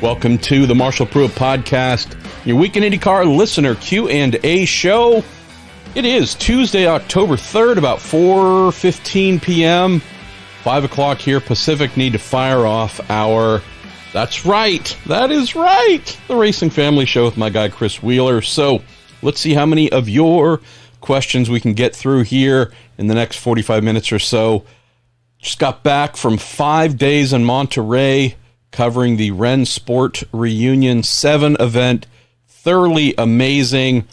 Welcome to the Marshall Pruitt Podcast, your weekend IndyCar listener Q&A show. It is Tuesday, October 3rd, about 4:15 p.m., 5 o'clock here Pacific. Need to fire off our, that's right, that is right, the Racing Family Show with my guy Chris Wheeler. So let's see how many of your questions we can get through here in the next 45 minutes or so. Just got back from 5 days in Monterey, covering the Ren Sport Reunion 7 event. Thoroughly amazing. I'm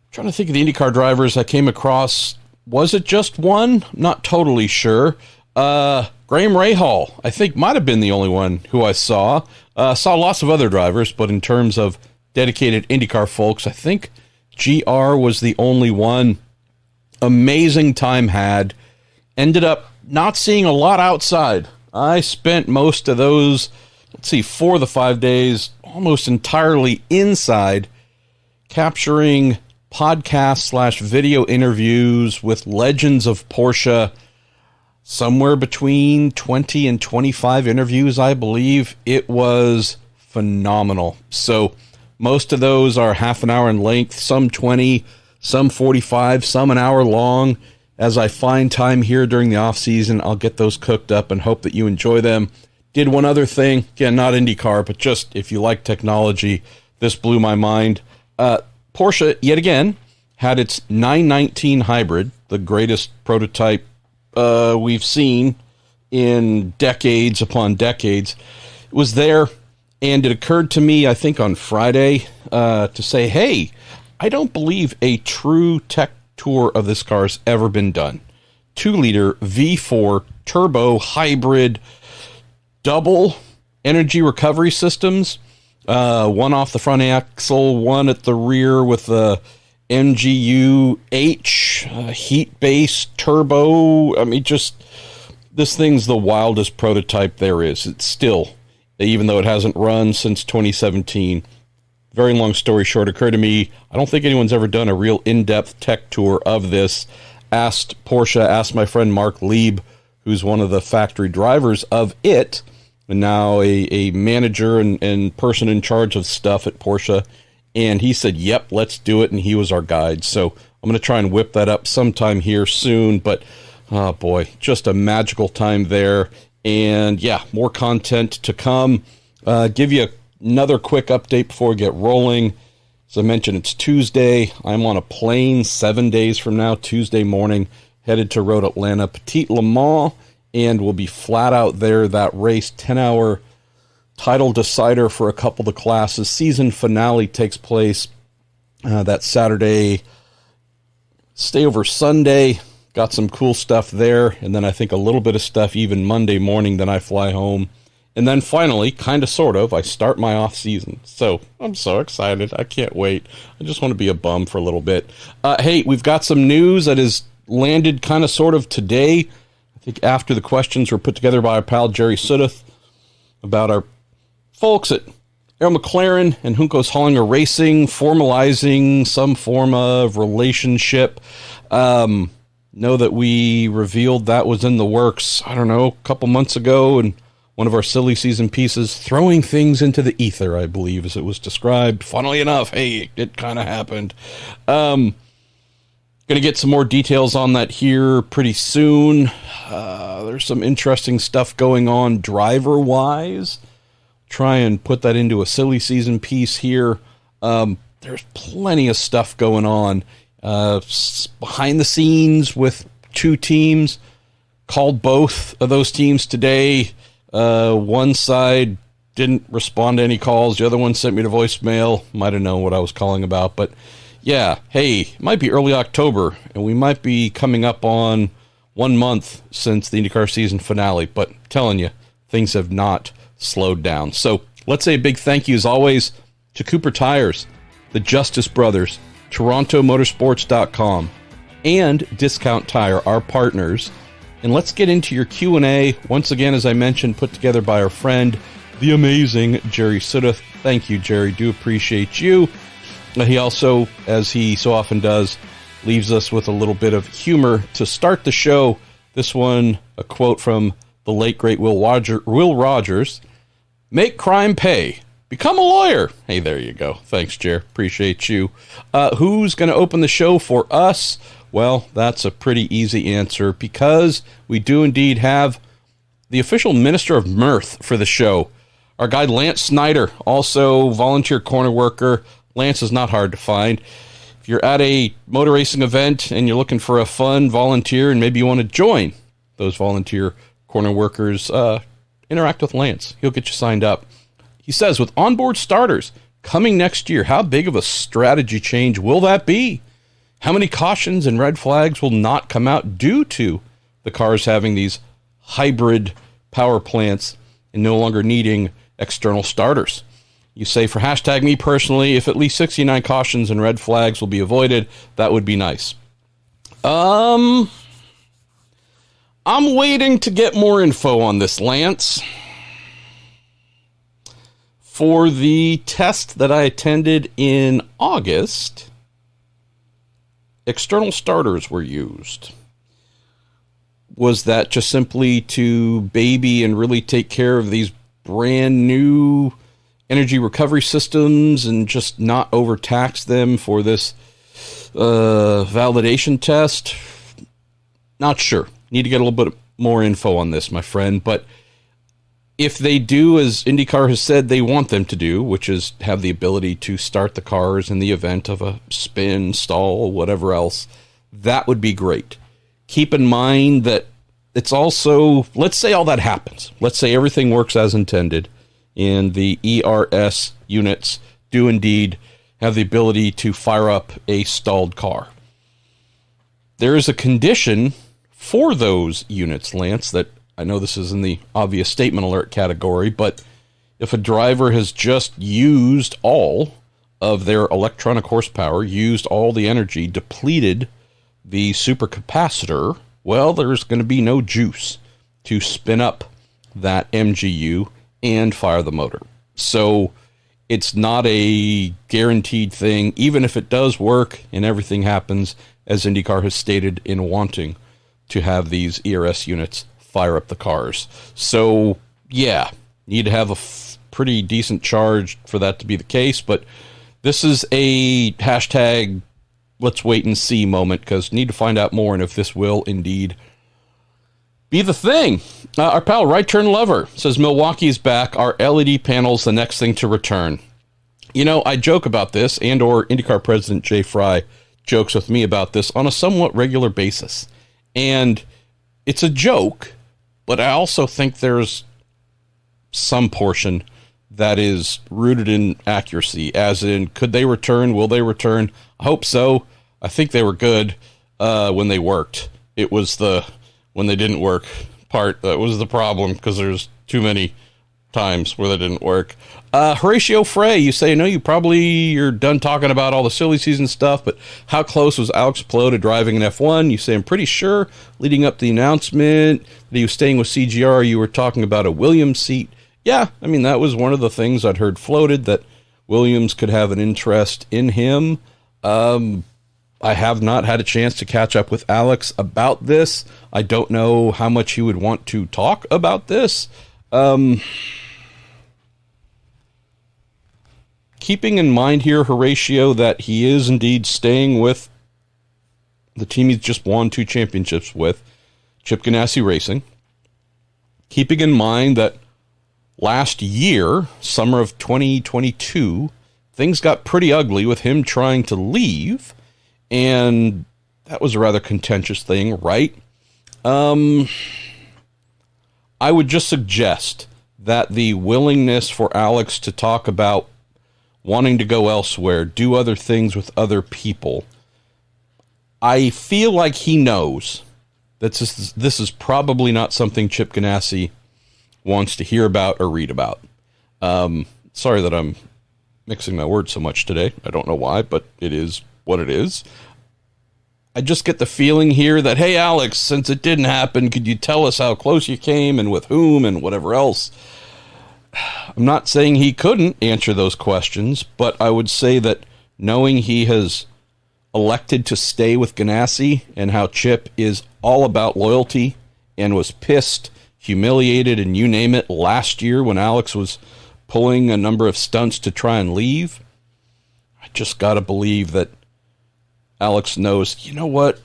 trying to think of the IndyCar drivers I came across. Was it just one? I'm not totally sure. Graham Rahal, I think, might have been the only one who I saw. Saw lots of other drivers, but in terms of dedicated IndyCar folks, I think GR was the only one. Amazing time had. Ended up not seeing a lot outside. I spent most of those, 4 of the 5 days, almost entirely inside, capturing podcast/video interviews with legends of Porsche. Somewhere between 20 and 25 interviews, I believe. It was phenomenal. So most of those are half an hour in length, some 20, some 45, some an hour long. As I find time here during the off season, I'll get those cooked up and hope that you enjoy them. Did one other thing, again, not IndyCar, but just if you like technology, this blew my mind. Porsche, yet again, had its 919 hybrid, the greatest prototype we've seen in decades upon decades. It was there, and it occurred to me, I think on Friday, to say, hey, I don't believe a true tech tour of this car has ever been done. 2-liter V4 turbo hybrid, double energy recovery systems, one off the front axle, one at the rear with the MGU-H heat-based turbo. I mean, just this thing's the wildest prototype there is. It's still, even though it hasn't run since 2017. Very long story short, occurred to me, I don't think anyone's ever done a real in-depth tech tour of this. Asked my friend Mark Lieb, who's one of the factory drivers of it, and now a manager and person in charge of stuff at Porsche, and he said, yep, let's do it, and he was our guide. So I'm going to try and whip that up sometime here soon, but oh boy, just a magical time there. And yeah, more content to come. Give you another quick update before we get rolling. As I mentioned, it's Tuesday. I'm on a plane 7 days from now, Tuesday morning, headed to Road Atlanta Petit Le Mans, and we'll be flat out there. That race, 10-hour title decider for a couple of the classes. Season finale takes place that Saturday. Stay over Sunday. Got some cool stuff there, and then I think a little bit of stuff even Monday morning. Then I fly home. And then finally, kind of, sort of, I start my off season. So I'm so excited. I can't wait. I just want to be a bum for a little bit. Hey, we've got some news that has landed kind of, sort of today. I think after the questions were put together by our pal Jerry Sudduth about our folks at Arrow McLaren and Juncos Hollinger Racing formalizing some form of relationship. Know that we revealed that was in the works, I don't know, a couple months ago, and one of our silly season pieces, throwing things into the ether, I believe, as it was described. Funnily enough, hey, it kind of happened. Going to get some more details on that here pretty soon. There's some interesting stuff going on driver-wise. Try and put that into a silly season piece here. There's plenty of stuff going on. Behind the scenes with two teams. Called both of those teams today. One side didn't respond to any calls. The other one sent me to voicemail. Might have known what I was calling about. But yeah, hey, it might be early October, and we might be coming up on 1 month since the IndyCar season finale. But I'm telling you, things have not slowed down. So let's say a big thank you, as always, to Cooper Tires, the Justice Brothers, TorontoMotorsports.com, and Discount Tire, our partners. And let's get into your Q&A. Once again, as I mentioned, put together by our friend, the amazing Jerry Sudduth. Thank you, Jerry. Do appreciate you. He also, as he so often does, leaves us with a little bit of humor to start the show. This one, a quote from the late, great Will Rogers. Make crime pay. Become a lawyer. Hey, there you go. Thanks, Jer. Appreciate you. Who's going to open the show for us? Well, that's a pretty easy answer because we do indeed have the official minister of mirth for the show. Our guy, Lance Snyder, also volunteer corner worker. Lance is not hard to find. If you're at a motor racing event and you're looking for a fun volunteer and maybe you want to join those volunteer corner workers, interact with Lance. He'll get you signed up. He says, with onboard starters coming next year, how big of a strategy change will that be? How many cautions and red flags will not come out due to the cars having these hybrid power plants and no longer needing external starters? You say, for hashtag me personally, if at least 69 cautions and red flags will be avoided, that would be nice. I'm waiting to get more info on this, Lance. For the test that I attended in August, external starters were used. Was that just simply to baby and really take care of these brand new energy recovery systems and just not overtax them for this validation test? Not sure. Need to get a little bit more info on this, my friend. But if they do, as IndyCar has said they want them to do, which is have the ability to start the cars in the event of a spin, stall, whatever else, that would be great. Keep in mind that it's also, let's say all that happens. Let's say everything works as intended, and the ERS units do indeed have the ability to fire up a stalled car. There is a condition for those units, Lance, that I know this is in the obvious statement alert category, but if a driver has just used all of their electronic horsepower, used all the energy, depleted the supercapacitor, well, there's going to be no juice to spin up that MGU and fire the motor. So it's not a guaranteed thing, even if it does work and everything happens, as IndyCar has stated in wanting to have these ERS units fire up the cars. So, yeah, need to have a pretty decent charge for that to be the case, but this is a hashtag let's wait and see moment, because need to find out more and if this will indeed be the thing. Our pal Right Turn Lover says Milwaukee's back. Are LED panels the next thing to return? You know, I joke about this, and or IndyCar president Jay Fry jokes with me about this on a somewhat regular basis. And it's a joke, but I also think there's some portion that is rooted in accuracy, as in, could they return? Will they return? I hope so. I think they were good when they worked. It was the when they didn't work part that was the problem, because there's too many times where they didn't work. Horatio Frey, you say, no, you're done talking about all the silly season stuff, but how close was Alex Palou to driving an F1? You say, I'm pretty sure leading up to the announcement that he was staying with CGR, you were talking about a Williams seat. Yeah, I mean, that was one of the things I'd heard floated, that Williams could have an interest in him. I have not had a chance to catch up with Alex about this. I don't know how much he would want to talk about this. Keeping in mind here, Horatio, that he is indeed staying with the team he's just won 2 championships with, Chip Ganassi Racing. Keeping in mind that last year, summer of 2022, things got pretty ugly with him trying to leave, and that was a rather contentious thing, right? I would just suggest that the willingness for Alex to talk about wanting to go elsewhere, do other things with other people, I feel like he knows that this is probably not something Chip Ganassi wants to hear about or read about. Sorry that I'm mixing my words so much today. I don't know why, but it is what it is. I just get the feeling here that, hey, Alex, since it didn't happen, could you tell us how close you came and with whom and whatever else? I'm not saying he couldn't answer those questions, but I would say that knowing he has elected to stay with Ganassi and how Chip is all about loyalty and was pissed, humiliated, and you name it last year when Alex was pulling a number of stunts to try and leave. I just got to believe that Alex knows, you know what,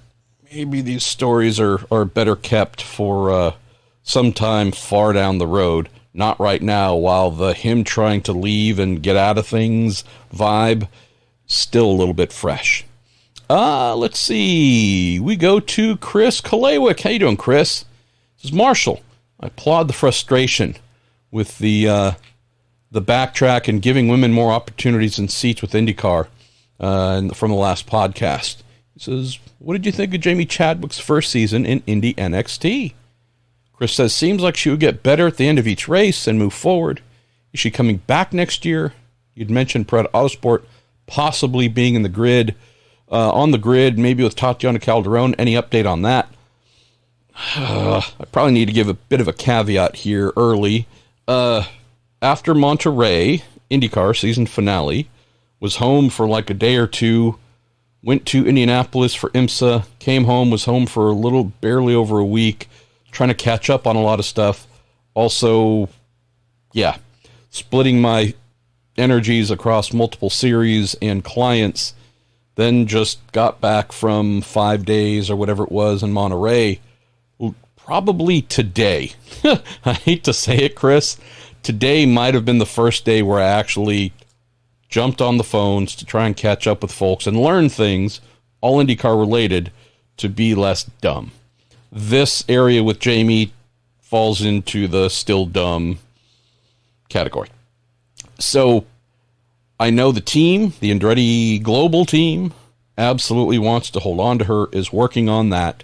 maybe these stories are better kept for some time far down the road, not right now, while the him trying to leave and get out of things vibe still a little bit fresh. Let's see. We go to Chris Kalewick. How you doing, Chris? This is Marshall. I applaud the frustration with the backtrack and giving women more opportunities and seats with IndyCar from the last podcast. He says, what did you think of Jamie Chadwick's first season in Indy NXT? Chris says, seems like she would get better at the end of each race and move forward. Is she coming back next year? You'd mentioned Paretta Autosport possibly being in the grid, on the grid, maybe with Tatiana Calderon. Any update on that? I probably need to give a bit of a caveat here early. After Monterey, IndyCar season finale, was home for like a day or two, went to Indianapolis for IMSA, came home, was home for a little, barely over a week, trying to catch up on a lot of stuff. Also, splitting my energies across multiple series and clients, then just got back from 5 days or whatever it was in Monterey, probably today. I hate to say it, Chris. Today might have been the first day where I actually jumped on the phones to try and catch up with folks and learn things, all IndyCar related, to be less dumb. This area with Jamie falls into the still dumb category. So I know the team, the Andretti Global team, absolutely wants to hold on to her, is working on that.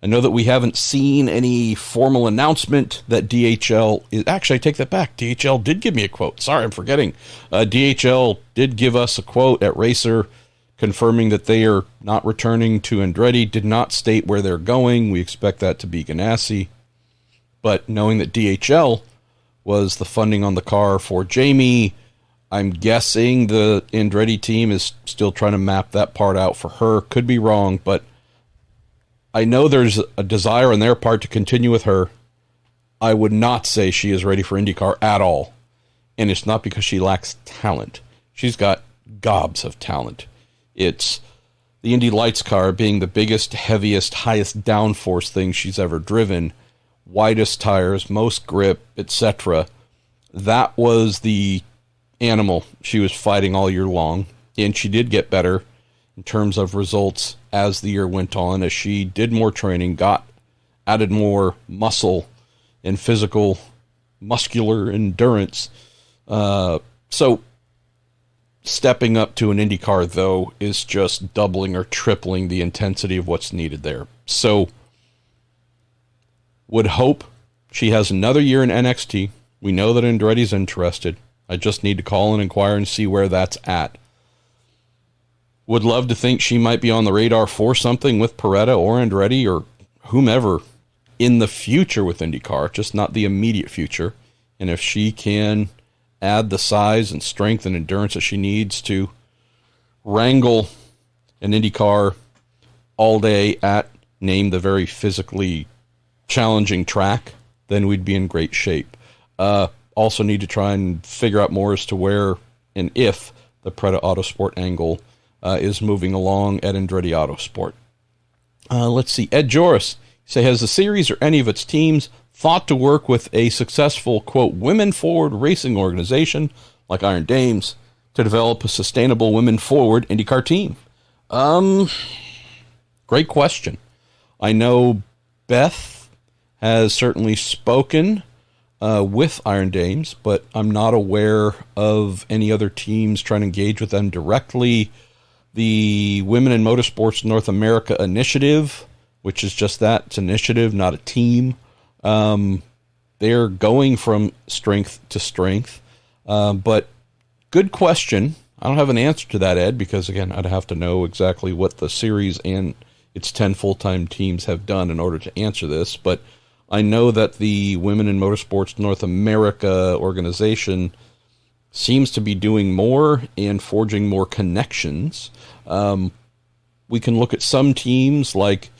I know that we haven't seen any formal announcement that DHL is... Actually, I take that back. DHL did give me a quote. Sorry, I'm forgetting. DHL did give us a quote at Racer confirming that they are not returning to Andretti, did not state where they're going. We expect that to be Ganassi. But knowing that DHL was the funding on the car for Jamie, I'm guessing the Andretti team is still trying to map that part out for her. Could be wrong, but I know there's a desire on their part to continue with her. I would not say she is ready for IndyCar at all. And it's not because she lacks talent. She's got gobs of talent. It's the Indy Lights car being the biggest, heaviest, highest downforce thing she's ever driven. Widest tires, most grip, etc. That was the animal she was fighting all year long. And she did get better in terms of results as the year went on, as she did more training, added more muscle and physical, muscular endurance. So stepping up to an IndyCar, though, is just doubling or tripling the intensity of what's needed there. So would hope she has another year in NXT. We know that Andretti's interested. I just need to call and inquire and see where that's at. Would love to think she might be on the radar for something with Paretta or Andretti or whomever in the future with IndyCar, just not the immediate future. And if she can add the size and strength and endurance that she needs to wrangle an IndyCar all day at, name the very physically challenging track, then we'd be in great shape. Also need to try and figure out more as to where and if the Paretta Autosport angle is moving along at Andretti Autosport. Let's see. Ed Joris say, has the series or any of its teams thought to work with a successful, quote, women-forward racing organization like Iron Dames to develop a sustainable women-forward IndyCar team? Great question. I know Beth has certainly spoken with Iron Dames, but I'm not aware of any other teams trying to engage with them directly. The Women in Motorsports North America initiative, which is just that, it's an initiative, not a team. They're going from strength to strength. But good question. I don't have an answer to that, Ed, because, again, I'd have to know exactly what the series and its 10 full-time teams have done in order to answer this. But I know that the Women in Motorsports North America organization seems to be doing more and forging more connections. We can look at some teams like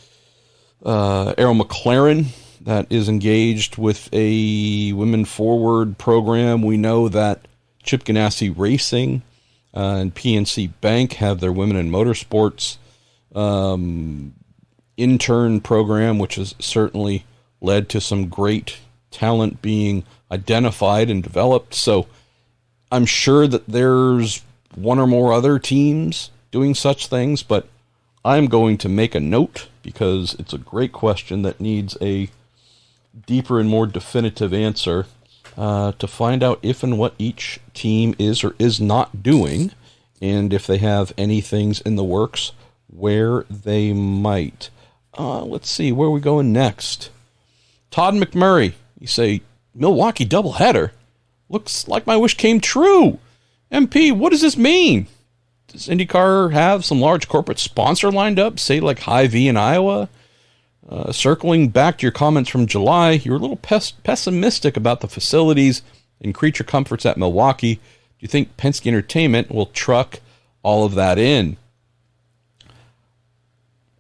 Arrow McLaren that is engaged with a women forward program. We know that Chip Ganassi Racing and PNC Bank have their Women in Motorsports intern program, which has certainly led to some great talent being identified and developed. So I'm sure that there's one or more other teams doing such things, but I'm going to make a note because it's a great question that needs a deeper and more definitive answer to find out if and what each team is or is not doing, and if they have any things in the works where they might. Let's see, where are we going next? Todd McMurray, you say, Milwaukee doubleheader? Looks like my wish came true. MP, what does this mean? Does IndyCar have some large corporate sponsor lined up, say like Hy-Vee in Iowa? Circling back to your comments from July, you were a little pessimistic about the facilities and creature comforts at Milwaukee. Do you think Penske Entertainment will truck all of that in?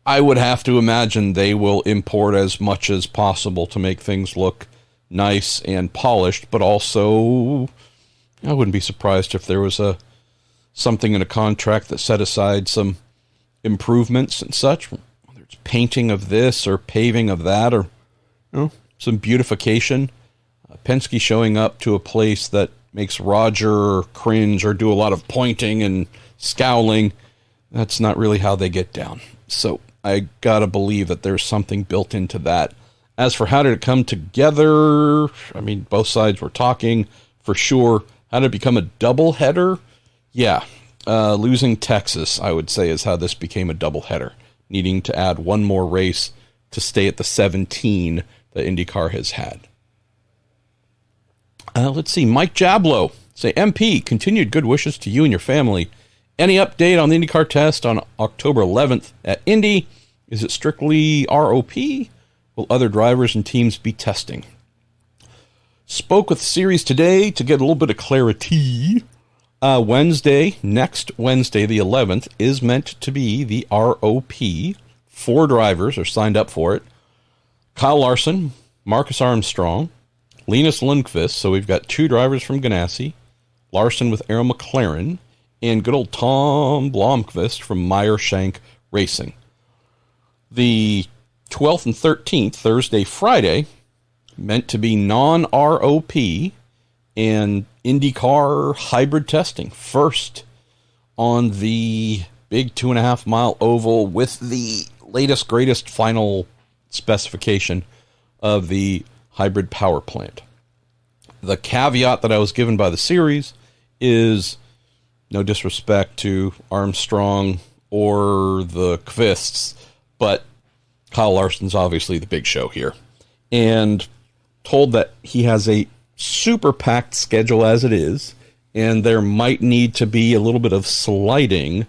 I would have to imagine they will import as much as possible to make things look nice and polished, but also I wouldn't be surprised if there was something in a contract that set aside some improvements and such, whether it's painting of this or paving of that, or some beautification. Penske showing up to a place that makes Roger cringe or do a lot of pointing and scowling, that's not really how they get down. So I gotta believe that there's something built into that. As for how did it come together, I mean, both sides were talking for sure. How did it become a doubleheader? Yeah, losing Texas, I would say, is how this became a doubleheader, needing to add one more race to stay at the 17 that IndyCar has had. Let's see, Mike Jablow, say, MP, continued good wishes to you and your family. Any update on the IndyCar test on October 11th at Indy? Is it strictly ROP? Will other drivers and teams be testing? Spoke with the series today to get a little bit of clarity. Next Wednesday, the 11th, is meant to be the ROP. 4 drivers are signed up for it. Kyle Larson, Marcus Armstrong, Linus Lundqvist, so we've got 2 drivers from Ganassi, Larson with Arrow McLaren, and good old Tom Blomqvist from Meyer Shank Racing. The 12th and 13th, Thursday, Friday, meant to be non-ROP and IndyCar hybrid testing. First on the big 2.5 mile oval with the latest, greatest final specification of the hybrid power plant. The caveat that I was given by the series is no disrespect to Armstrong or the Kvists, but Kyle Larson's obviously the big show here. And told that he has a super packed schedule as it is, and there might need to be a little bit of sliding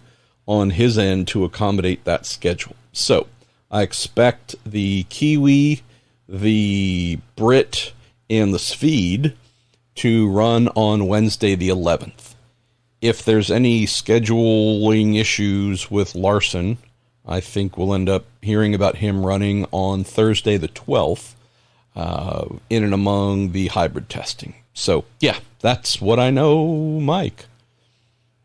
on his end to accommodate that schedule. So I expect the Kiwi, the Brit, and the Swede to run on Wednesday the 11th. If there's any scheduling issues with Larson, I think we'll end up hearing about him running on Thursday the 12th in and among the hybrid testing. So, yeah, that's what I know, Mike.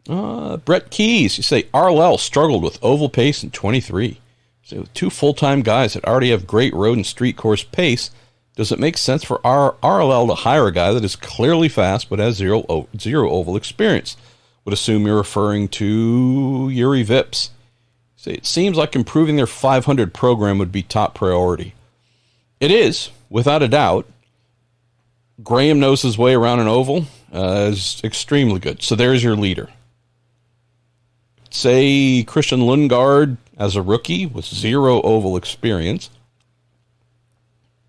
Brett Keys, you say RLL struggled with oval pace in 23. So 2 full-time guys that already have great road and street course pace. Does it make sense for RLL to hire a guy that is clearly fast but has zero oval experience? Would assume you're referring to Yuri Vips. So it seems like improving their 500 program would be top priority. It is, without a doubt. Graham knows his way around an oval. Is extremely good. So there's your leader. Say Christian Lundgaard as a rookie with 0 oval experience.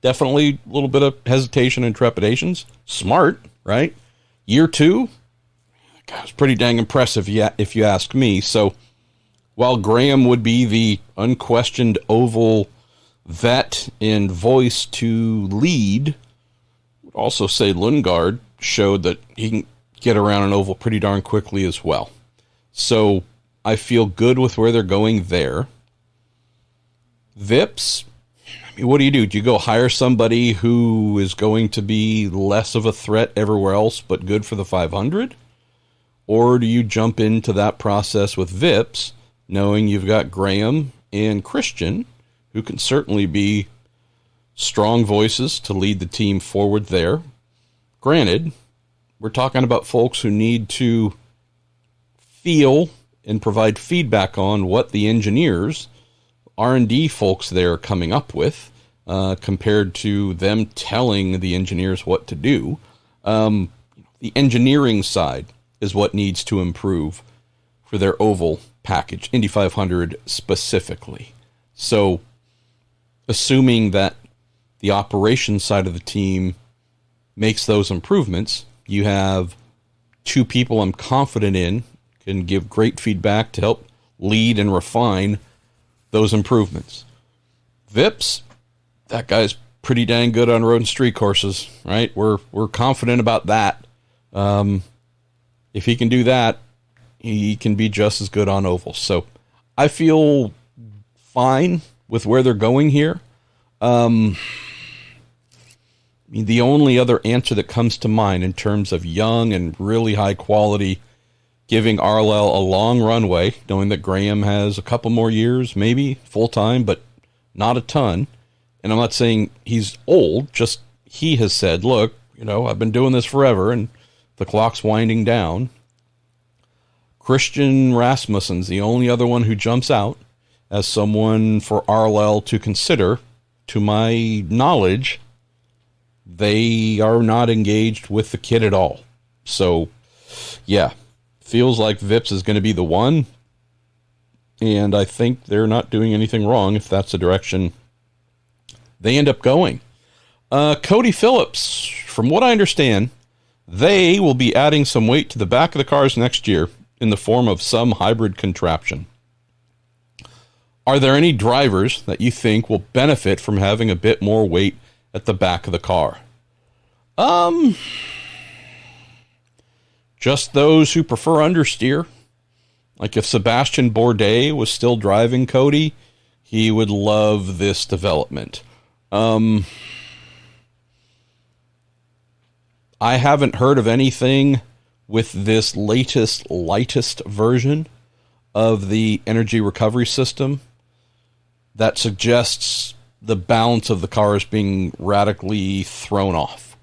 Definitely a little bit of hesitation and trepidations. Smart, right? Year 2, God, it's pretty dang impressive if you ask me. So while Graham would be the unquestioned oval vet and voice to lead, I would also say Lundgaard showed that he can get around an oval pretty darn quickly as well. So I feel good with where they're going there. Vips, what do? Do you go hire somebody who is going to be less of a threat everywhere else but good for the 500? Or do you jump into that process with Vips, knowing you've got Graham and Christian, who can certainly be strong voices to lead the team forward there? Granted, we're talking about folks who need to feel and provide feedback on what the engineers, R&D folks there are coming up with, compared to them telling the engineers what to do. The engineering side is what needs to improve for their oval package, Indy 500 specifically. So, assuming that the operations side of the team makes those improvements, you have two people I'm confident in can give great feedback to help lead and refine those improvements. Vips, that guy's pretty dang good on road and street courses, right? We're confident about that. If he can do that, he can be just as good on ovals. So I feel fine with where they're going here. The only other answer that comes to mind in terms of young and really high quality, giving Arlell a long runway, knowing that Graham has a couple more years, maybe full-time, but not a ton. And I'm not saying he's old, just he has said, look, I've been doing this forever, and the clock's winding down. Christian Rasmussen's the only other one who jumps out as someone for Arlell to consider. To my knowledge, they are not engaged with the kid at all. So, yeah, feels like Vips is going to be the one. And I think they're not doing anything wrong if that's the direction they end up going. Cody Phillips, from what I understand, they will be adding some weight to the back of the cars next year in the form of some hybrid contraption. Are there any drivers that you think will benefit from having a bit more weight at the back of the car? Just those who prefer understeer. Like if Sebastian Bourdais was still driving Cody, he would love this development. I haven't heard of anything with this lightest version of the energy recovery system that suggests the balance of the cars being radically thrown off.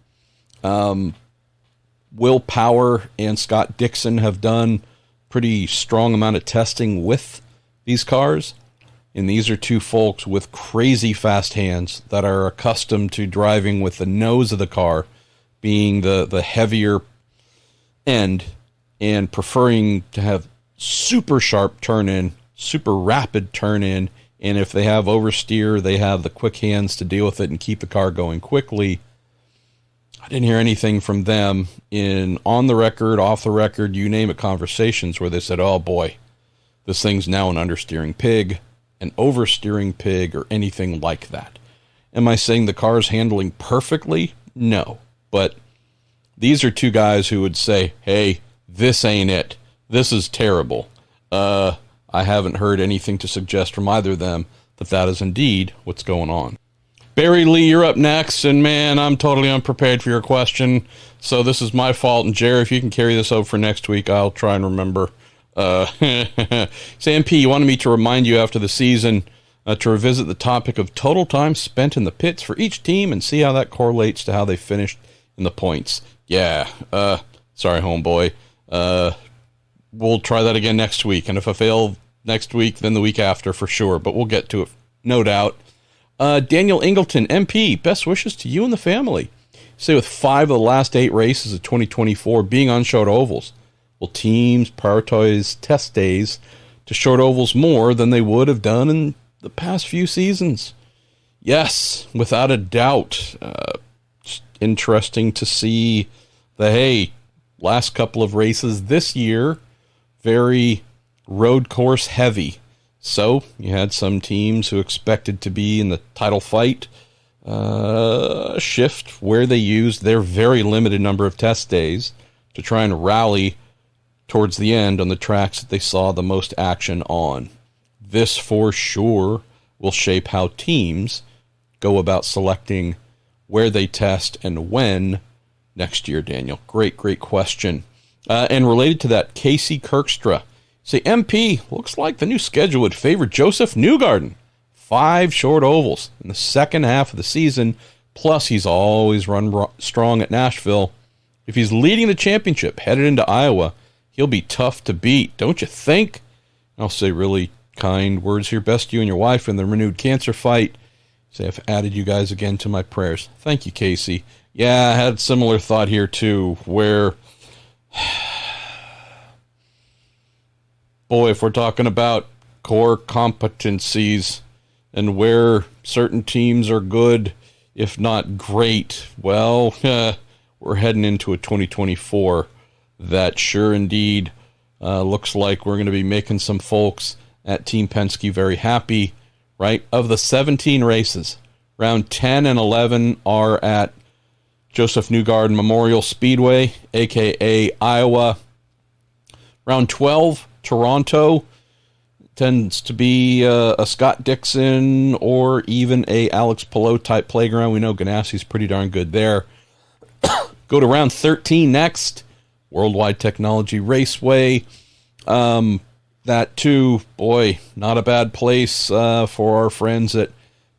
Will Power and Scott Dixon have done pretty strong amount of testing with these cars, and these are two folks with crazy fast hands that are accustomed to driving with the nose of the car being the heavier end and preferring to have super sharp turn in, super rapid turn in, and if they have oversteer, they have the quick hands to deal with it and keep the car going quickly. I didn't hear anything from them in on the record, off the record, you name it, conversations where they said, oh boy, this thing's now an understeering pig, an oversteering pig, or anything like that. Am I saying the car's handling perfectly? No. But these are two guys who would say, hey, this ain't it. This is terrible. I haven't heard anything to suggest from either of them that that is indeed what's going on. Barry Lee, you're up next, and man, I'm totally unprepared for your question, so this is my fault. And Jerry, if you can carry this over for next week, I'll try and remember. Sam P, you wanted me to remind you after the season to revisit the topic of total time spent in the pits for each team and see how that correlates to how they finished in the points. Yeah, sorry, homeboy. We'll try that again next week, and if I fail next week, then the week after for sure, but we'll get to it, no doubt. Daniel Ingleton, MP, best wishes to you and the family. Say with 5 of the last 8 races of 2024 being on short ovals, will teams prioritize test days to short ovals more than they would have done in the past few seasons? Yes, without a doubt. It's interesting to see the, hey, last couple of races this year, very road course heavy. So you had some teams who expected to be in the title fight shift where they used their very limited number of test days to try and rally towards the end on the tracks that they saw the most action on. This for sure will shape how teams go about selecting where they test and when next year, Daniel? Great question. And related to that, Casey Kirkstra. Say, MP, looks like the new schedule would favor Joseph Newgarden. 5 short ovals in the second half of the season. Plus, he's always run strong at Nashville. If he's leading the championship headed into Iowa, he'll be tough to beat, don't you think? I'll say really kind words here. Best you and your wife in the renewed cancer fight. Say, I've added you guys again to my prayers. Thank you, Casey. Yeah, I had a similar thought here, too, where... Boy, if we're talking about core competencies and where certain teams are good, if not great, well, we're heading into a 2024 that sure indeed looks like we're going to be making some folks at Team Penske very happy, right? Of the 17 races, round 10 and 11 are at Joseph Newgarden Memorial Speedway, a.k.a. Iowa. Round 12, Toronto, tends to be a Scott Dixon or even a Alex Palou type playground. We know Ganassi's pretty darn good there. Go to round 13 next, Worldwide Technology Raceway. That too, boy, not a bad place for our friends at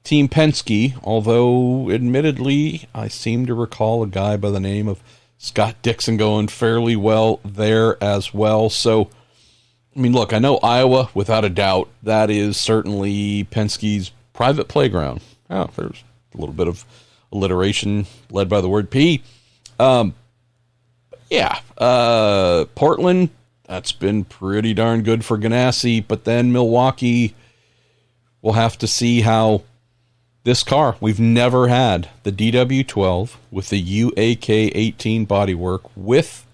Team Penske, although admittedly I seem to recall a guy by the name of Scott Dixon going fairly well there as well. So, I mean, look, I know Iowa, without a doubt, that is certainly Penske's private playground. Oh, there's a little bit of alliteration led by the word P. Portland, that's been pretty darn good for Ganassi, but then Milwaukee, we'll have to see how this car, we've never had the DW12 with the UAK18 bodywork with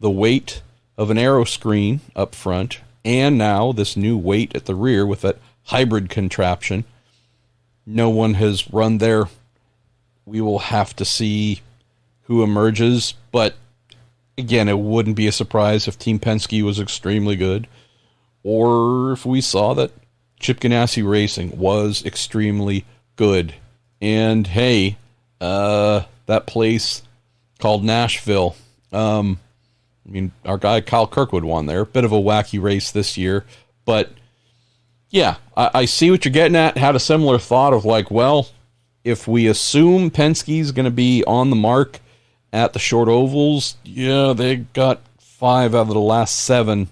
the weight of an aero screen up front, and now this new weight at the rear with that hybrid contraption. No one has run there. We will have to see who emerges, but again, it wouldn't be a surprise if Team Penske was extremely good, or if we saw that Chip Ganassi Racing was extremely good. And hey, that place called Nashville, I mean, our guy Kyle Kirkwood won there. Bit of a wacky race this year. But, yeah, I see what you're getting at. Had a similar thought of like, well, if we assume Penske's going to be on the mark at the short ovals, yeah, they got 5 out of the last 7.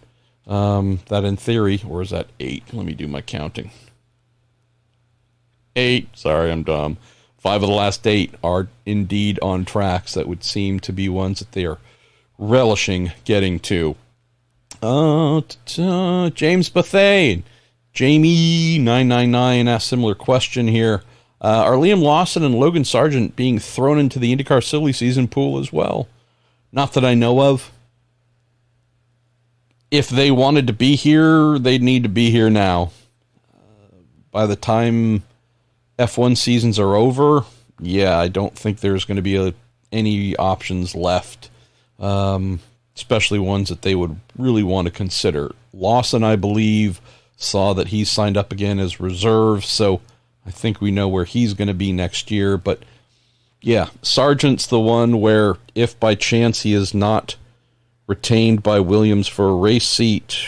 That in theory, or is that 8? Let me do my counting. 8. Sorry, I'm dumb. 5 of the last 8 are indeed on tracks that would seem to be ones that they are relishing getting to. James Bethane, Jamie999 asked a similar question here. Are Liam Lawson and Logan Sargent being thrown into the IndyCar silly season pool as well? Not that I know of. If they wanted to be here, they'd need to be here now. By the time F1 seasons are over, yeah, I don't think there's going to be any options left, especially ones that they would really want to consider. Lawson, I believe, saw that he's signed up again as reserve, so I think we know where he's going to be next year. But yeah, Sargent's the one where if by chance he is not retained by Williams for a race seat,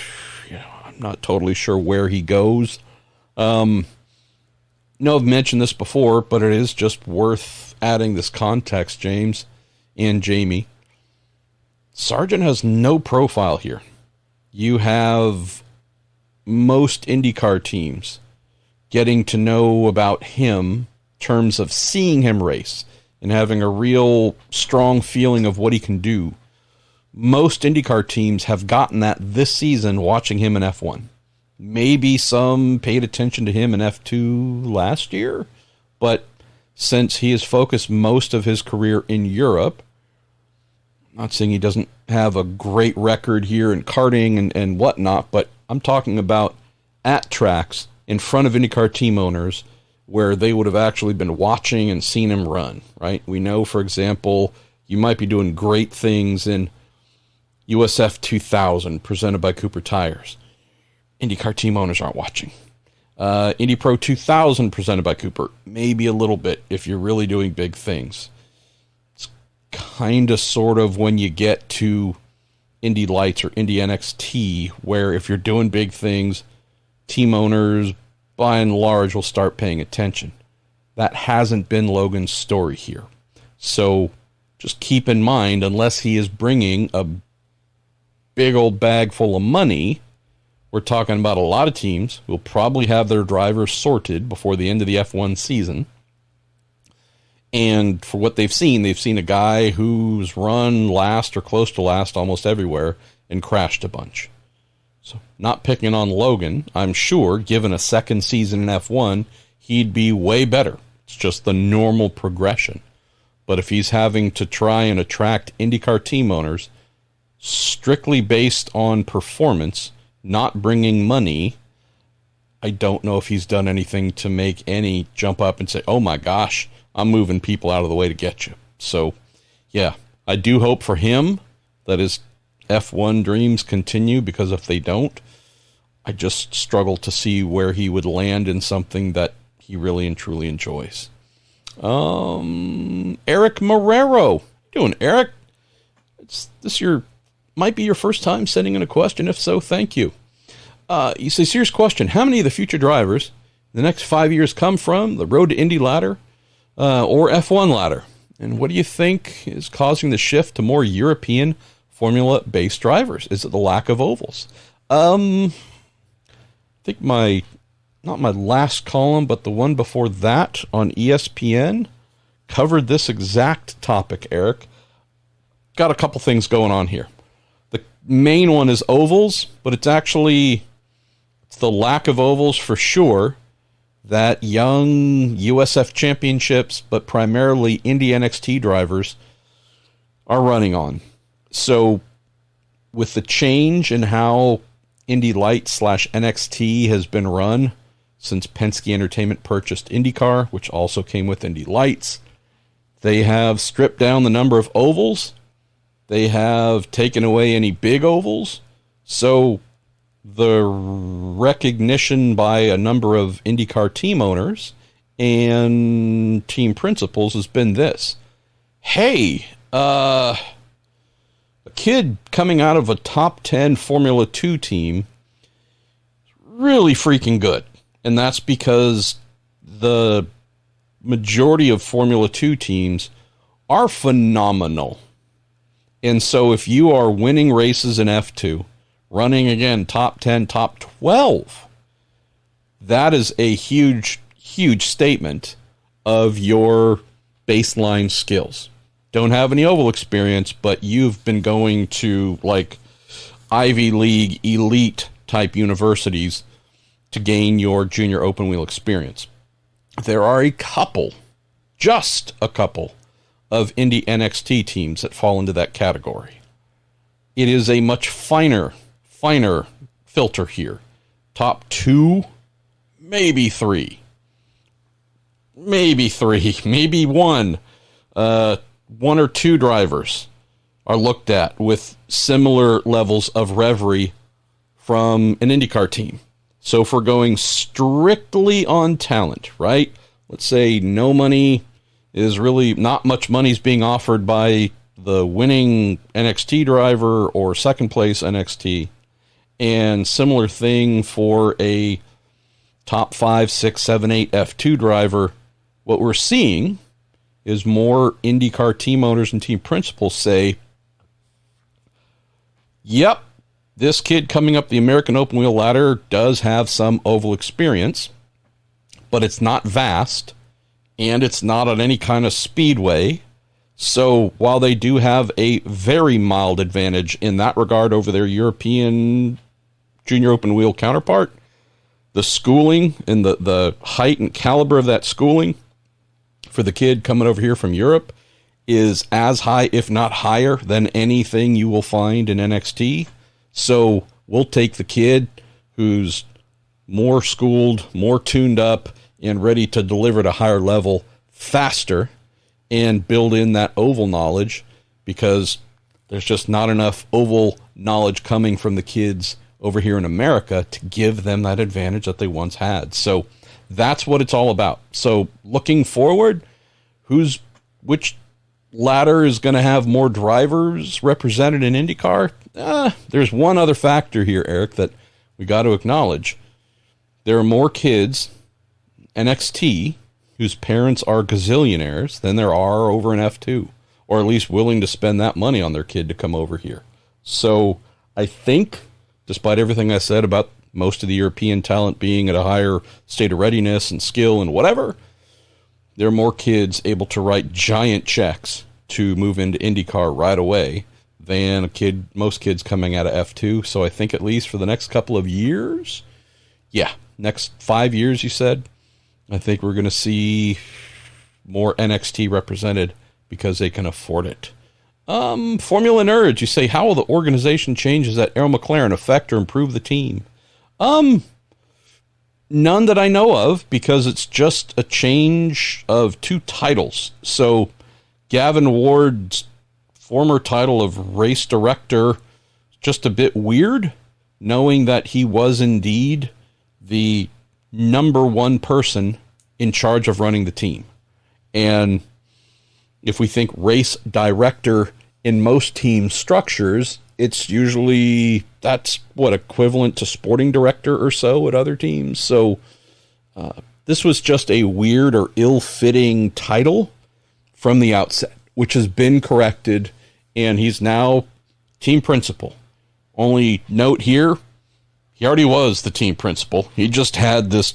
I'm not totally sure where he goes. No, I've mentioned this before, but it is just worth adding this context, James and Jamie. Sargent has no profile here. You have most IndyCar teams getting to know about him in terms of seeing him race and having a real strong feeling of what he can do. Most IndyCar teams have gotten that this season watching him in F1. Maybe some paid attention to him in F2 last year, but since he has focused most of his career in Europe, I'm not saying he doesn't have a great record here in karting and whatnot, but I'm talking about at tracks in front of IndyCar team owners where they would have actually been watching and seen him run, right? We know, for example, you might be doing great things in USF 2000 presented by Cooper Tires. IndyCar team owners aren't watching. Indy Pro 2000 presented by Cooper. Maybe a little bit if you're really doing big things. It's kind of sort of when you get to Indy Lights or Indy NXT, where if you're doing big things, team owners, by and large, will start paying attention. That hasn't been Logan's story here. So just keep in mind, unless he is bringing a big old bag full of money, we're talking about a lot of teams who will probably have their drivers sorted before the end of the F1 season. And for what they've seen a guy who's run last or close to last almost everywhere and crashed a bunch. So not picking on Logan, I'm sure, given a second season in F1, he'd be way better. It's just the normal progression. But if he's having to try and attract IndyCar team owners strictly based on performance, not bringing money, I don't know if he's done anything to make any jump up and say, oh my gosh, I'm moving people out of the way to get you. So, yeah, I do hope for him that his F1 dreams continue, because if they don't, I just struggle to see where he would land in something that he really and truly enjoys. Eric Marrero. How you doing, Eric? Might be your first time sending in a question. If so, thank you. You say, serious question. How many of the future drivers in the next 5 years come from the Road to Indy ladder or F1 ladder? And what do you think is causing the shift to more European formula-based drivers? Is it the lack of ovals? I think not my last column, but the one before that on ESPN covered this exact topic, Eric. Got a couple things going on here. The main one is ovals, but it's the lack of ovals for sure that young USF championships, but primarily Indy NXT drivers are running on. So with the change in how Indy Lights / NXT has been run since Penske Entertainment purchased IndyCar, which also came with Indy Lights, they have stripped down the number of ovals. They have taken away any big ovals. So the recognition by a number of IndyCar team owners and team principals has been this. Hey, a kid coming out of a top 10 Formula 2 team is really freaking good. And that's because the majority of Formula 2 teams are phenomenal. And so if you are winning races in F2, running again top 10, top 12, that is a huge, huge statement of your baseline skills. Don't have any oval experience, but you've been going to like Ivy League elite type universities to gain your junior open wheel experience. There are just a couple of Indy NXT teams that fall into that category. It is a much finer filter here. Top 2, maybe 3. Maybe 1. 1 or 2 drivers are looked at with similar levels of reverie from an IndyCar team. So if we're going strictly on talent, right? Let's say no money is really, not much money is being offered by the winning NXT driver or second place NXT. And similar thing for a top 5, 6, 7, 8 F2 driver. What we're seeing is more IndyCar team owners and team principals say, yep, this kid coming up the American Open Wheel ladder does have some oval experience, but it's not vast, and it's not on any kind of speedway. So while they do have a very mild advantage in that regard over their European junior open wheel counterpart, the schooling and the height and caliber of that schooling for the kid coming over here from Europe is as high, if not higher, than anything you will find in NXT. So we'll take the kid who's more schooled, more tuned up, and ready to deliver at a higher level faster and build in that oval knowledge, because there's just not enough oval knowledge coming from the kids over here in America to give them that advantage that they once had. So that's what it's all about. So looking forward, which ladder is going to have more drivers represented in IndyCar? There's one other factor here, Eric, that we got to acknowledge. There are more kids, NXT, whose parents are gazillionaires than there are over in F2, or at least willing to spend that money on their kid to come over here. So I think, despite everything I said about most of the European talent being at a higher state of readiness and skill and whatever, there are more kids able to write giant checks to move into IndyCar right away than most kids coming out of F2. So I think at least for the next couple of years, next 5 years, you said, I think we're going to see more NXT represented because they can afford it. Formula Nerds, you say, how will the organization changes at Arrow McLaren affect or improve the team? None that I know of, because it's just a change of 2 titles. So Gavin Ward's former title of race director, just a bit weird, knowing that he was indeed the number 1 person in charge of running the team. And if we think race director in most team structures, it's usually, that's what, equivalent to sporting director or so at other teams. So this was just a weird or ill-fitting title from the outset, which has been corrected, and he's now team principal. Only note here, he already was the team principal. He just had this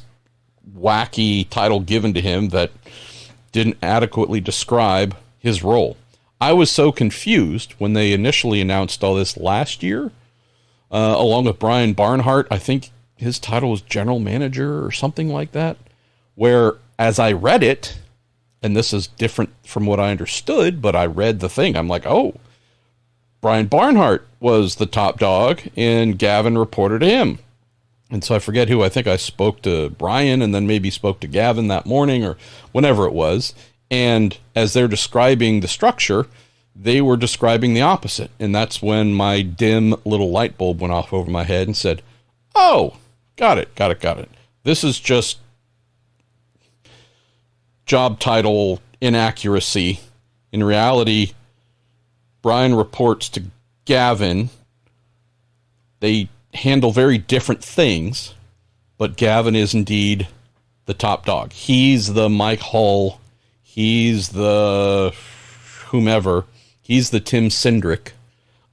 wacky title given to him that didn't adequately describe his role. I was so confused when they initially announced all this last year, along with Brian Barnhart. I think his title was general manager or something like that, where as I read it, and this is different from what I understood, but I read the thing, I'm like, oh, Brian Barnhart was the top dog, and Gavin reported to him. And so I forget who. I think I spoke to Brian and then maybe spoke to Gavin that morning or whenever it was. And as they're describing the structure, they were describing the opposite. And that's when my dim little light bulb went off over my head and said, oh, got it. This is just job title inaccuracy. In reality, Brian reports to Gavin. They handle very different things, but Gavin is indeed the top dog. He's the Mike Hull. He's the whomever. He's the Tim Cindric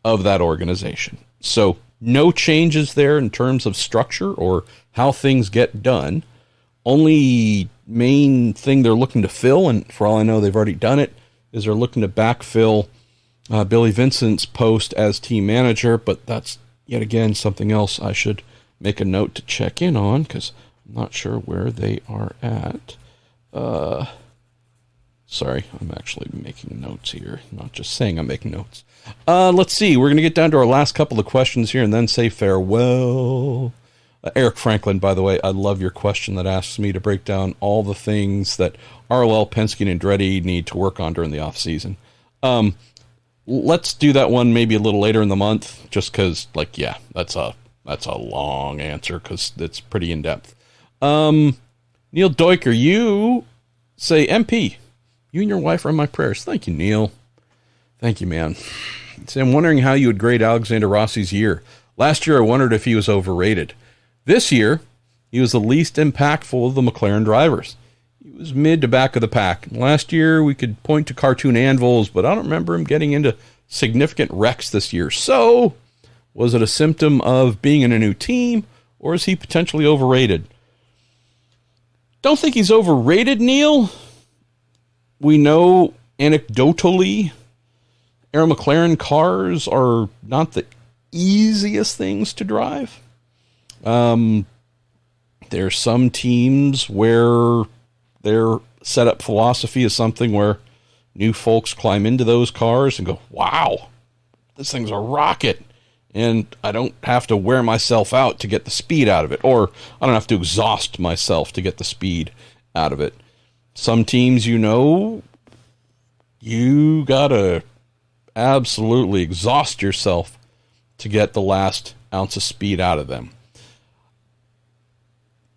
of that organization. So no changes there in terms of structure or how things get done. Only main thing they're looking to fill, and for all I know they've already done it, is they're looking to backfill Billy Vincent's post as team manager, but that's yet again something else I should make a note to check in on, because I'm not sure where they are at. Sorry, I'm actually making notes here, not just saying I'm making notes. Let's see, we're going to get down to our last couple of questions here and then say farewell. Eric Franklin, by the way, I love your question that asks me to break down all the things that ROL, Penske, and Andretti need to work on during the off-season. Let's do that one maybe a little later in the month, just because, that's a long answer because it's pretty in-depth. Neil Deuker, you say, MP, you and your wife are in my prayers. Thank you, Neil. Thank you, man. So I'm wondering how you would grade Alexander Rossi's year. Last year, I wondered if he was overrated. This year, he was the least impactful of the McLaren drivers. He was mid to back of the pack. Last year, we could point to cartoon anvils, but I don't remember him getting into significant wrecks this year. So, was it a symptom of being in a new team, or is he potentially overrated? Don't think he's overrated, Neil. We know anecdotally, Arrow McLaren cars are not the easiest things to drive. There's some teams where their setup philosophy is something where new folks climb into those cars and go, wow, this thing's a rocket. And I don't have to wear myself out to get the speed out of it, or I don't have to exhaust myself to get the speed out of it. Some teams, you gotta absolutely exhaust yourself to get the last ounce of speed out of them.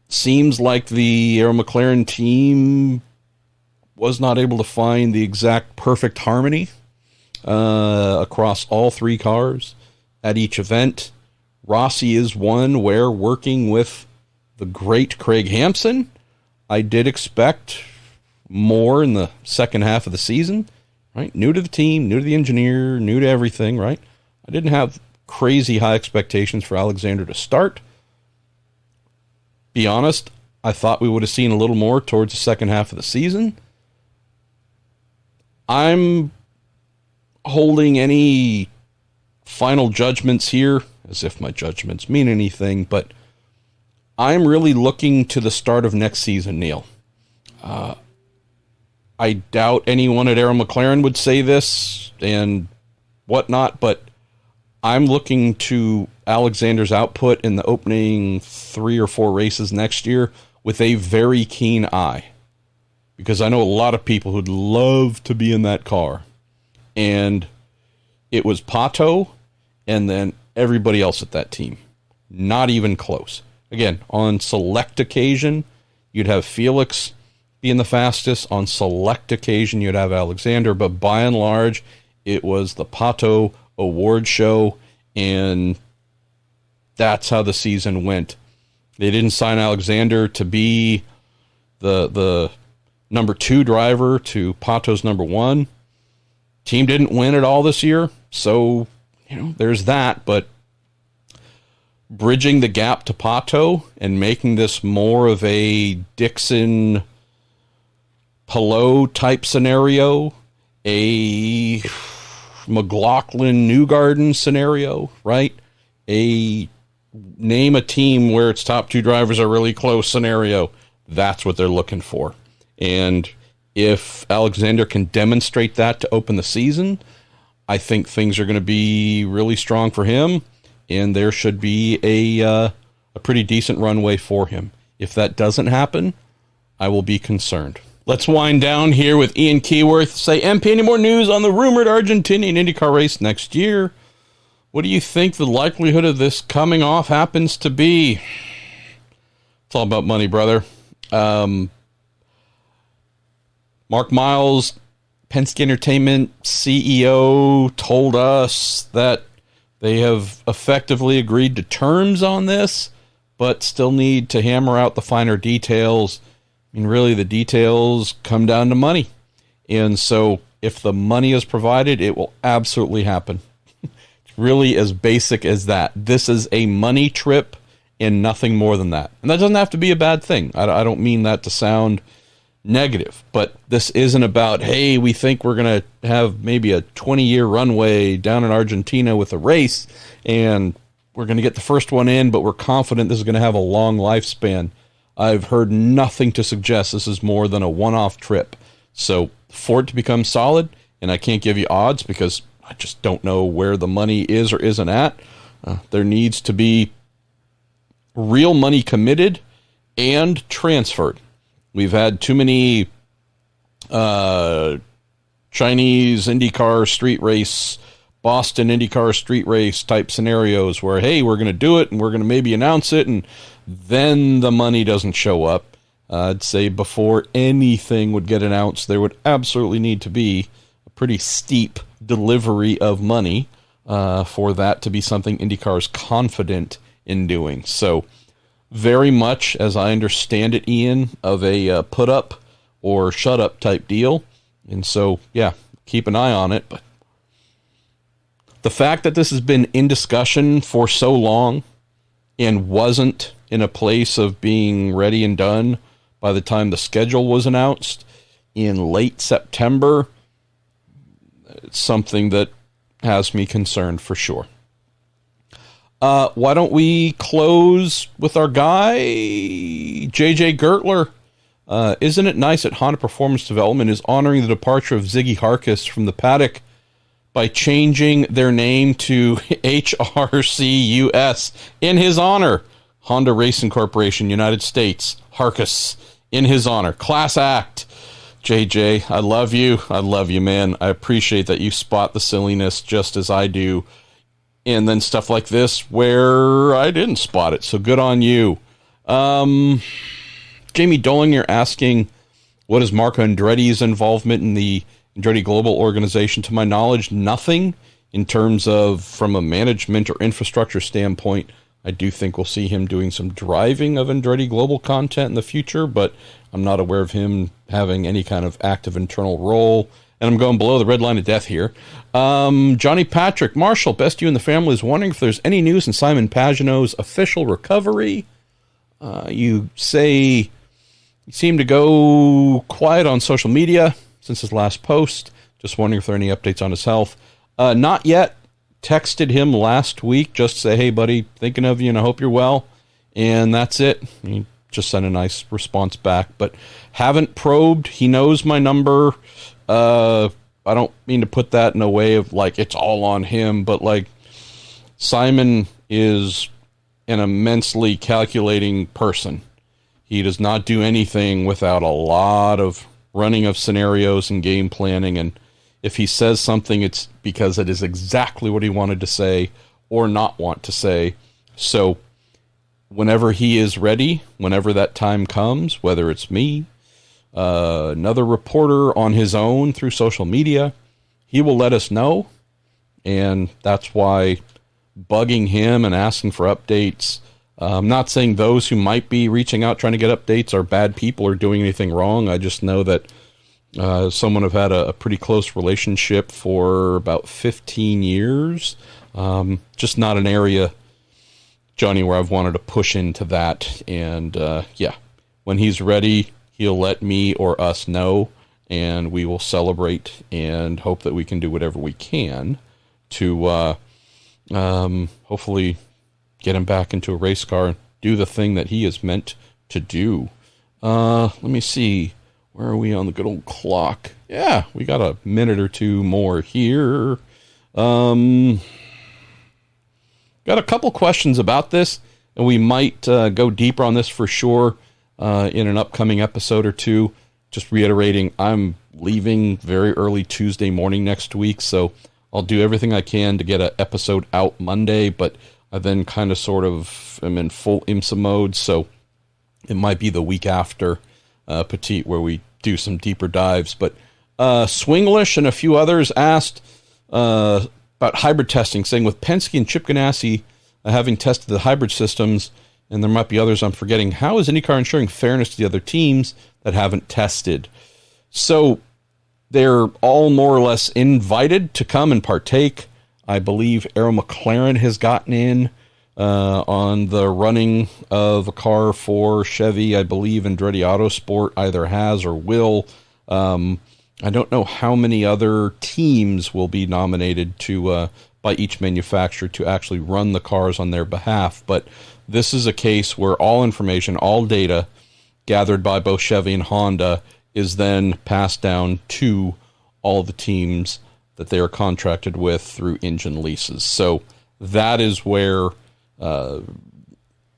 Seems like the Arrow McLaren team was not able to find the exact perfect harmony across all three cars at each event. Rossi is one where, working with the great Craig Hampson, I did expect more in the second half of the season, right? New to the team, new to the engineer, new to everything, right? I didn't have crazy high expectations for Alexander to start. Be honest, I thought we would have seen a little more towards the second half of the season. I'm holding any final judgments here, as if my judgments mean anything, but I'm really looking to the start of next season, Neil. I doubt anyone at Arrow McLaren would say this and whatnot, but I'm looking to Alexander's output in the opening 3 or 4 races next year with a very keen eye, because I know a lot of people who'd love to be in that car. And it was Pato and then everybody else at that team. Not even close. Again, on select occasion, you'd have Felix being the fastest. On select occasion, you'd have Alexander. But by and large, it was the Pato award show, and that's how the season went. They didn't sign Alexander to be the number 2 driver to Pato's number 1. Team didn't win at all this year, so there's that. But bridging the gap to Pato and making this more of a Dixon Palou type scenario, a McLaughlin Newgarden scenario, right? A name a team where its top 2 drivers are really close scenario. That's what they're looking for. And if Alexander can demonstrate that to open the season, I think things are going to be really strong for him, and there should be a pretty decent runway for him. If that doesn't happen, I will be concerned. Let's wind down here with Ian Keyworth. Say, MP, any more news on the rumored Argentinian IndyCar race next year? What do you think the likelihood of this coming off happens to be? It's all about money, brother. Mark Miles, Penske Entertainment CEO, told us that they have effectively agreed to terms on this, but still need to hammer out the finer details. I mean, really, the details come down to money. And so if the money is provided, it will absolutely happen. It's really as basic as that. This is a money trip and nothing more than that. And that doesn't have to be a bad thing. I don't mean that to sound negative, but this isn't about, hey, we think we're going to have maybe a 20-year runway down in Argentina with a race, and we're going to get the first one in, but we're confident this is going to have a long lifespan. I've heard nothing to suggest this is more than a one-off trip. So for it to become solid, and I can't give you odds because I just don't know where the money is or isn't at, there needs to be real money committed and transferred. We've had too many Chinese IndyCar street race, Boston IndyCar street race type scenarios where, hey, we're going to do it and we're going to maybe announce it, and then the money doesn't show up. I'd say before anything would get announced, there would absolutely need to be a pretty steep delivery of money for that to be something IndyCar is confident in doing. So very much, as I understand it, Ian, of a put up or shut up type deal. And so, yeah, keep an eye on it. But the fact that this has been in discussion for so long and wasn't in a place of being ready and done by the time the schedule was announced in late September, it's something that has me concerned for sure. Why don't we close with our guy, JJ Gertler? Isn't it nice that Honda Performance Development is honoring the departure of Ziggy Harkus from the paddock by changing their name to HRCUS in his honor? Honda Racing Corporation, United States, Harkus, in his honor. Class act. JJ, I love you. I love you, man. I appreciate that you spot the silliness just as I do. And then stuff like this where I didn't spot it. So good on you. Jamie Dollinger asking, what is Marco Andretti's involvement in the Andretti Global organization? To my knowledge, nothing in terms of from a management or infrastructure standpoint. I do think we'll see him doing some driving of Andretti Global content in the future, but I'm not aware of him having any kind of active internal role. And I'm going below the red line of death here. Johnny Patrick, Marshall, best you in the family, is wondering if there's any news in Simon Pagenaud's official recovery. You say he seemed to go quiet on social media since his last post. Just wondering if there are any updates on his health. Not yet. Texted him last week just to say, hey, buddy, thinking of you and I hope you're well. And that's it. He just sent a nice response back, but haven't probed. He knows my number. I don't mean to put that in a way of like it's all on him, but like Simon is an immensely calculating person. He does not do anything without a lot of running of scenarios and game planning, and if he says something, it's because it is exactly what he wanted to say or not want to say. So whenever he is ready, whenever that time comes, whether it's me, another reporter on his own through social media, he will let us know. And that's why bugging him and asking for updates, I'm not saying those who might be reaching out trying to get updates are bad people or doing anything wrong. I just know that someone I've had a pretty close relationship for about 15 years. Just not an area, Johnny, where I've wanted to push into that. And yeah, when he's ready, he'll let me or us know, and we will celebrate and hope that we can do whatever we can to hopefully get him back into a race car and do the thing that he is meant to do. Let me see. Where are we on the good old clock? Yeah, we got a minute or two more here. Got a couple questions about this, and we might go deeper on this for sure in an upcoming episode or two. Just reiterating, I'm leaving very early Tuesday morning next week, so I'll do everything I can to get an episode out Monday, but I then kind of sort of am in full IMSA mode, so it might be the week after Petite where we do some deeper dives. But Swinglish and a few others asked about hybrid testing, saying with Penske and Chip Ganassi having tested the hybrid systems, and there might be others I'm forgetting, how is IndyCar ensuring fairness to the other teams that haven't tested? So they're all more or less invited to come and partake. I believe Arrow McLaren has gotten in on the running of a car for Chevy. I believe Andretti Autosport either has or will. I don't know how many other teams will be nominated to by each manufacturer to actually run the cars on their behalf, but this is a case where all information, all data gathered by both Chevy and Honda is then passed down to all the teams that they are contracted with through engine leases. So that is where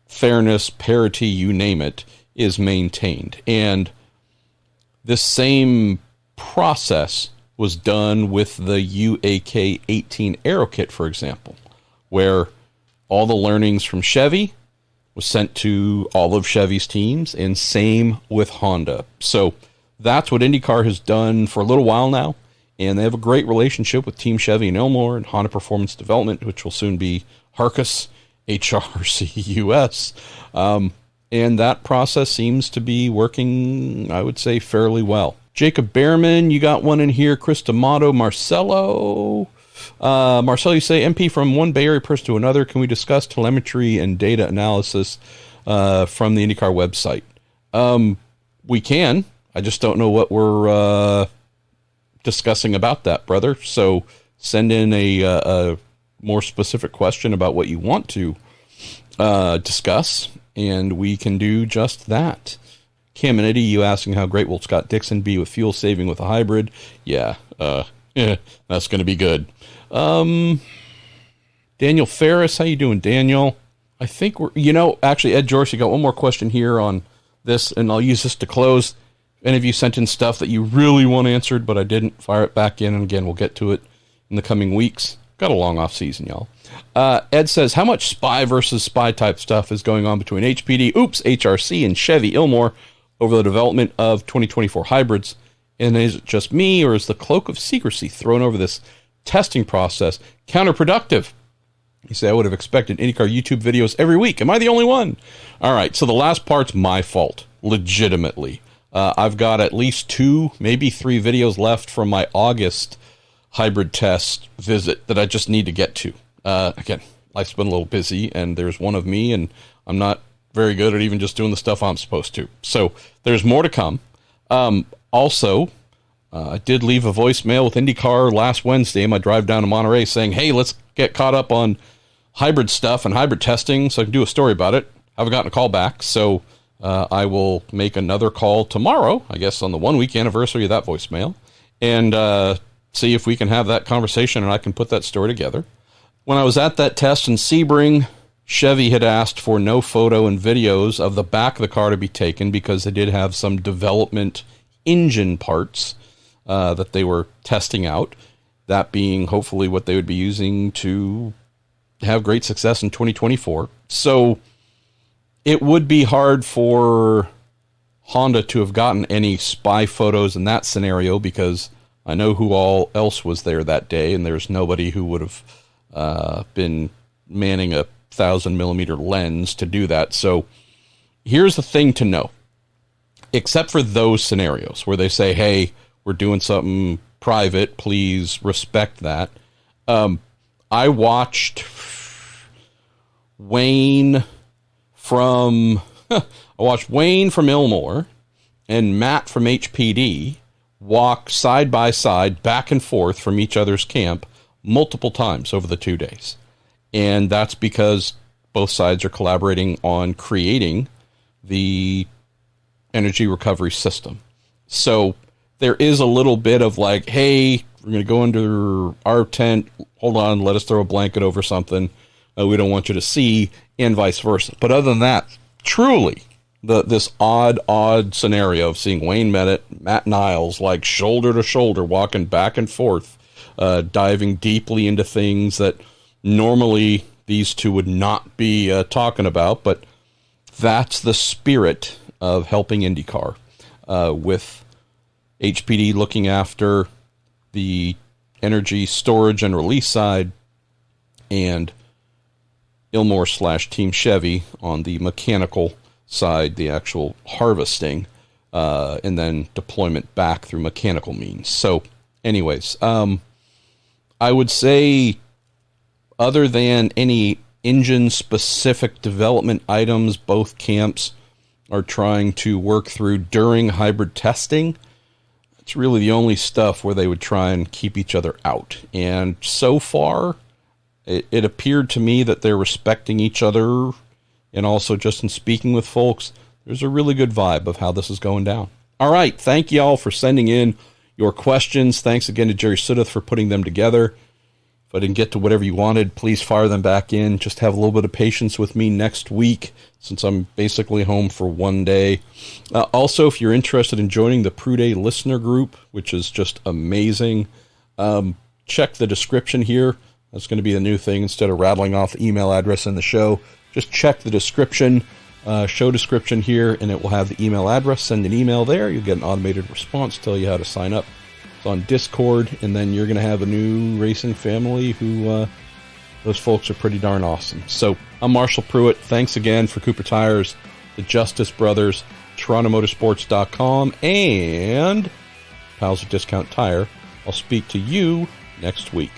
fairness, parity, you name it, is maintained. And this same process was done with the UAK 18 Aero Kit, for example, where all the learnings from Chevy was sent to all of Chevy's teams, and same with Honda. So that's what IndyCar has done for a little while now, and they have a great relationship with Team Chevy and Ilmor and Honda Performance Development, which will soon be Harcus, HRCUS. And that process seems to be working, I would say, fairly well. Jacob Behrman, you got one in here. Chris D'Amato, Marcelo. Marcelo, you say, MP from one Bay Area person to another. Can we discuss telemetry and data analysis from the IndyCar website? We can. I just don't know what we're discussing about that, brother. So send in a more specific question about what you want to discuss, and we can do just that. Cam and Eddie, you asking how great will Scott Dixon be with fuel saving with a hybrid? Yeah, that's going to be good. Daniel Ferris, how you doing, Daniel? I think actually, Ed George, you got one more question here on this, and I'll use this to close. Any of you sent in stuff that you really want answered, but I didn't, fire it back in, and again, we'll get to it in the coming weeks. got a long off season, y'all. Ed says, how much spy versus spy type stuff is going on between HRC, and Chevy Ilmor over the development of 2024 hybrids? And is it just me, or is the cloak of secrecy thrown over this testing process counterproductive? You say, I would have expected IndyCar YouTube videos every week. Am I the only one? All right, so the last part's my fault, legitimately. I've got at least 2, maybe 3 videos left from my August hybrid test visit that I just need to get to. Again, life's been a little busy, and there's one of me, and I'm not very good at even just doing the stuff I'm supposed to. So there's more to come. Also, I did leave a voicemail with IndyCar last Wednesday in my drive down to Monterey saying, hey, let's get caught up on hybrid stuff and hybrid testing so I can do a story about it. I haven't gotten a call back, so I will make another call tomorrow, I guess on the 1-week anniversary of that voicemail, and see if we can have that conversation and I can put that story together. When I was at that test in Sebring, Chevy had asked for no photo and videos of the back of the car to be taken because they did have some development engine parts that they were testing out, that being hopefully what they would be using to have great success in 2024. So it would be hard for Honda to have gotten any spy photos in that scenario because I know who all else was there that day, and there's nobody who would have been manning a 1,000mm lens to do that. So here's the thing to know. Except for those scenarios where they say, hey, we're doing something private, please respect that. I watched Wayne from Ilmor and Matt from HPD walk side by side, back and forth from each other's camp multiple times over the 2 days. And that's because both sides are collaborating on creating the energy recovery system. So there is a little bit of like, hey, we're going to go under our tent. Hold on, let us throw a blanket over something. We don't want you to see, and vice versa. But other than that, truly, this odd scenario of seeing Wayne Matt Niles, like shoulder to shoulder, walking back and forth, diving deeply into things that normally these two would not be talking about. But that's the spirit of helping IndyCar, with HPD looking after the energy storage and release side, and Ilmor / Team Chevy on the mechanical side, the actual harvesting, and then deployment back through mechanical means. So anyways, I would say other than any engine-specific development items both camps are trying to work through during hybrid testing, it's really the only stuff where they would try and keep each other out. And so far, it appeared to me that they're respecting each other, and also just in speaking with folks, there's a really good vibe of how this is going down. All right, thank you all for sending in your questions. Thanks again to Jerry Sudduth for putting them together. If I didn't get to whatever you wanted, please fire them back in. Just have a little bit of patience with me next week, since I'm basically home for 1 day. Also, if you're interested in joining the Prude listener group, which is just amazing, check the description here. That's going to be the new thing. Instead of rattling off the email address in the show, just check the description, show description here, and it will have the email address. Send an email there. You'll get an automated response, tell you how to sign up. It's on Discord, and then you're going to have a new racing family who, those folks are pretty darn awesome. So I'm Marshall Pruitt. Thanks again for Cooper Tires, the Justice Brothers, TorontoMotorsports.com, and Pals of Discount Tire. I'll speak to you next week.